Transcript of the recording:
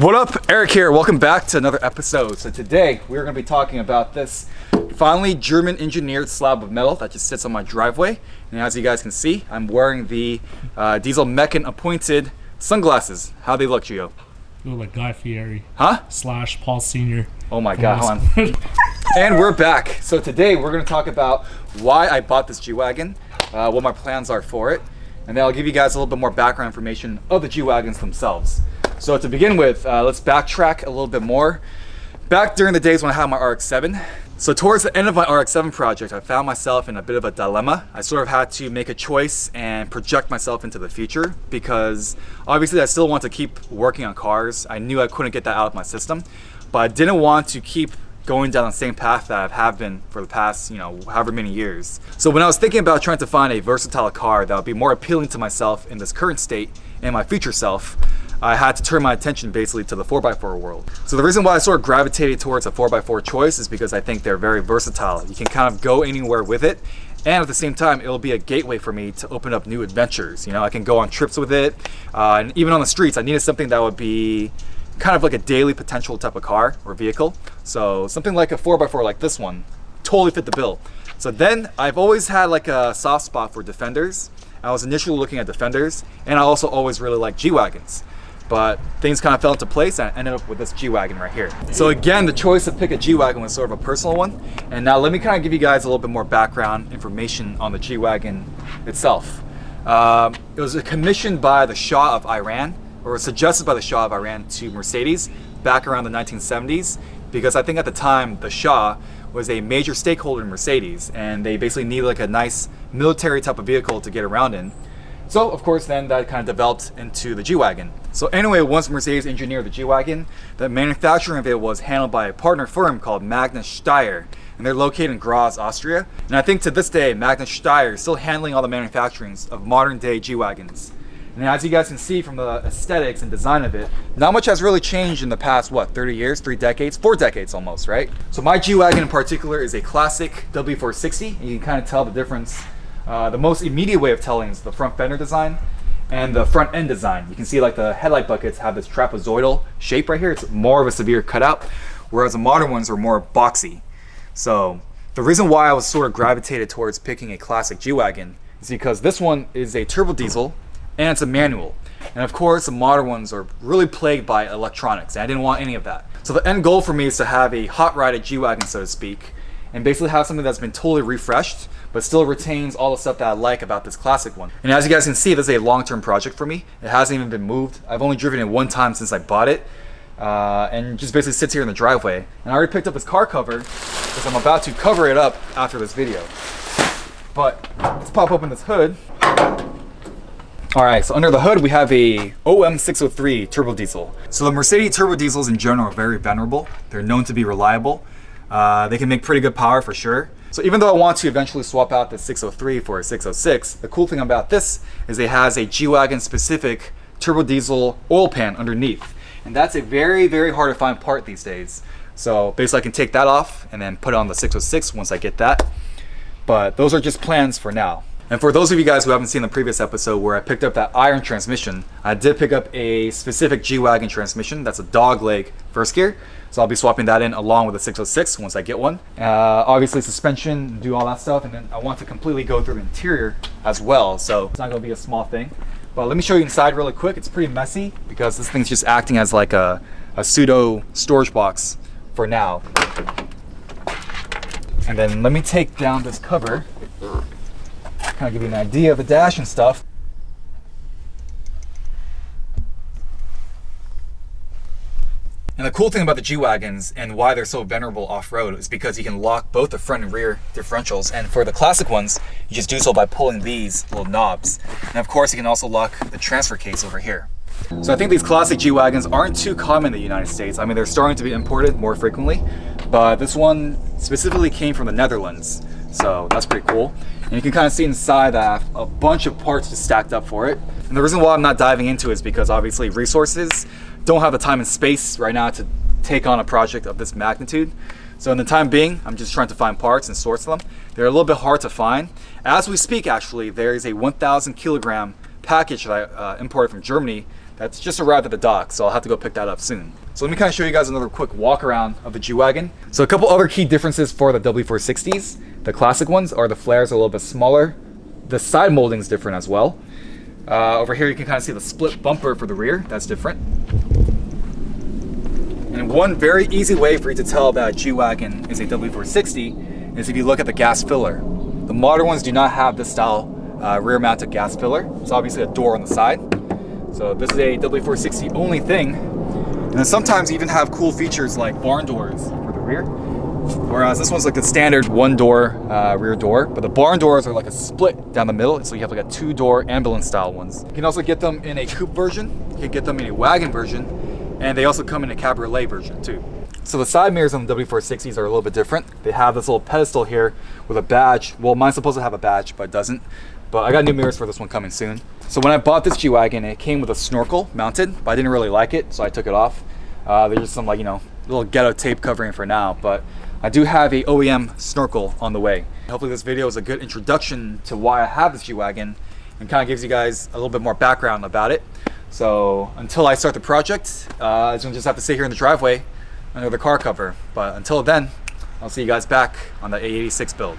What up, Eric here. Welcome back to another episode. So today we're going to be talking about this finely German engineered slab of metal that just sits on my driveway. And as you guys can see, I'm wearing the Diesel Mechan appointed sunglasses. How they look, Gio? You look like Guy Fieri. Huh? / Paul Sr. Oh my god, hold on. And we're back. So today we're going to talk about why I bought this G-Wagon, what my plans are for it, and then I'll give you guys a little bit more background information of the G-Wagons themselves. So to begin with, let's backtrack a little bit more. Back during the days when I had my RX-7, so towards the end of my RX-7 project, I found myself in a bit of a dilemma. I sort of had to make a choice and project myself into the future because obviously I still want to keep working on cars. I knew I couldn't get that out of my system, but I didn't want to keep going down the same path that I have been for the past, however many years. So when I was thinking about trying to find a versatile car that would be more appealing to myself in this current state and my future self, I had to turn my attention basically to the 4x4 world. So the reason why I sort of gravitated towards a 4x4 choice is because I think they're very versatile. You can kind of go anywhere with it, and at the same time, it'll be a gateway for me to open up new adventures. I can go on trips with it, and even on the streets, I needed something that would be kind of like a daily potential type of car or vehicle. So something like a 4x4 like this one totally fit the bill. So then I've always had like a soft spot for Defenders. I was initially looking at Defenders, and I also always really liked G-Wagons. But things kind of fell into place and I ended up with this G-Wagon right here. So again, the choice to pick a G-Wagon was sort of a personal one. And now let me kind of give you guys a little bit more background information on the G-Wagon itself. It was commissioned by the Shah of Iran, or suggested by the Shah of Iran to Mercedes back around the 1970s, because I think at the time the Shah was a major stakeholder in Mercedes and they basically needed like a nice military type of vehicle to get around in. So of course then that kind of developed into the G-Wagon. So anyway, once Mercedes engineered the G-Wagon, the manufacturing of it was handled by a partner firm called Magnus Steyr, and they're located in Graz, Austria. And I think to this day, Magnus Steyr is still handling all the manufacturings of modern day G-Wagons. And as you guys can see from the aesthetics and design of it, not much has really changed in the past, 30 years, 3 decades, 4 decades almost, right? So my G-Wagon in particular is a classic W460, and you can kind of tell the difference. The most immediate way of telling is the front fender design and the front end design. You can see like the headlight buckets have this trapezoidal shape right here. It's more of a severe cutout, whereas the modern ones are more boxy. So the reason why I was sort of gravitated towards picking a classic G-Wagon is because this one is a turbo diesel and it's a manual. And of course the modern ones are really plagued by electronics, and I didn't want any of that. So the end goal for me is to have a hot-rodded G-Wagon, so to speak, and basically have something that's been totally refreshed but still retains all the stuff that I like about this classic one. And as you guys can see, this is a long-term project for me. It hasn't even been moved. I've only driven it one time since I bought it, and just basically sits here in the driveway. And I already picked up this car cover because I'm about to cover it up after this video. But let's pop open this hood. Alright, so under the hood we have a OM603 turbo diesel. So the Mercedes turbo diesels in general are very venerable. They're known to be reliable. They can make pretty good power for sure. So even though I want to eventually swap out the 603 for a 606, the cool thing about this is it has a G-Wagon specific turbo diesel oil pan underneath. And that's a very, very hard to find part these days. So basically I can take that off and then put it on the 606 once I get that. But those are just plans for now. And for those of you guys who haven't seen the previous episode where I picked up that iron transmission, I did pick up a specific G-Wagon transmission. That's a dog leg first gear. So I'll be swapping that in along with the 606 once I get one. Obviously suspension, do all that stuff, and then I want to completely go through the interior as well. So it's not gonna be a small thing. But let me show you inside really quick. It's pretty messy because this thing's just acting as like a pseudo storage box for now. And then let me take down this cover. Kind of give you an idea of the dash and stuff. And the cool thing about the G-Wagons and why they're so venerable off-road is because you can lock both the front and rear differentials. And for the classic ones, you just do so by pulling these little knobs. And of course, you can also lock the transfer case over here. So I think these classic G-Wagons aren't too common in the United States. I mean, they're starting to be imported more frequently, but this one specifically came from the Netherlands. So that's pretty cool. And you can kind of see inside that I have a bunch of parts just stacked up for it. And the reason why I'm not diving into it is because obviously resources don't have the time and space right now to take on a project of this magnitude. So in the time being, I'm just trying to find parts and source them. They're a little bit hard to find. As we speak, actually, there is a 1,000 kilogram package that I imported from Germany That's just arrived at the dock, so I'll have to go pick that up soon. So let me kind of show you guys another quick walk around of the G-Wagon. So a couple other key differences for the W460s. The classic ones are the flares are a little bit smaller. The side molding is different as well. Over here you can kind of see the split bumper for the rear. That's different. And one very easy way for you to tell that a G-Wagon is a W460 is if you look at the gas filler. The modern ones do not have this style rear-mounted gas filler. It's obviously a door on the side. So this is a W460 only thing. And then sometimes even have cool features like barn doors for the rear. Whereas this one's like the standard one door rear door, but the barn doors are like a split down the middle. So you have like a 2-door ambulance style ones. You can also get them in a coupe version. You can get them in a wagon version. And they also come in a cabriolet version too. So the side mirrors on the W460s are a little bit different. They have this little pedestal here with a badge. Well, mine's supposed to have a badge, but it doesn't. But I got new mirrors for this one coming soon. So when I bought this G-Wagon, it came with a snorkel mounted, but I didn't really like it, so I took it off. There's just some little ghetto tape covering for now, but I do have a OEM snorkel on the way. Hopefully this video is a good introduction to why I have this G-Wagon and kind of gives you guys a little bit more background about it. So until I start the project, I'm gonna just have to sit here in the driveway under the car cover. But until then, I'll see you guys back on the A86 build.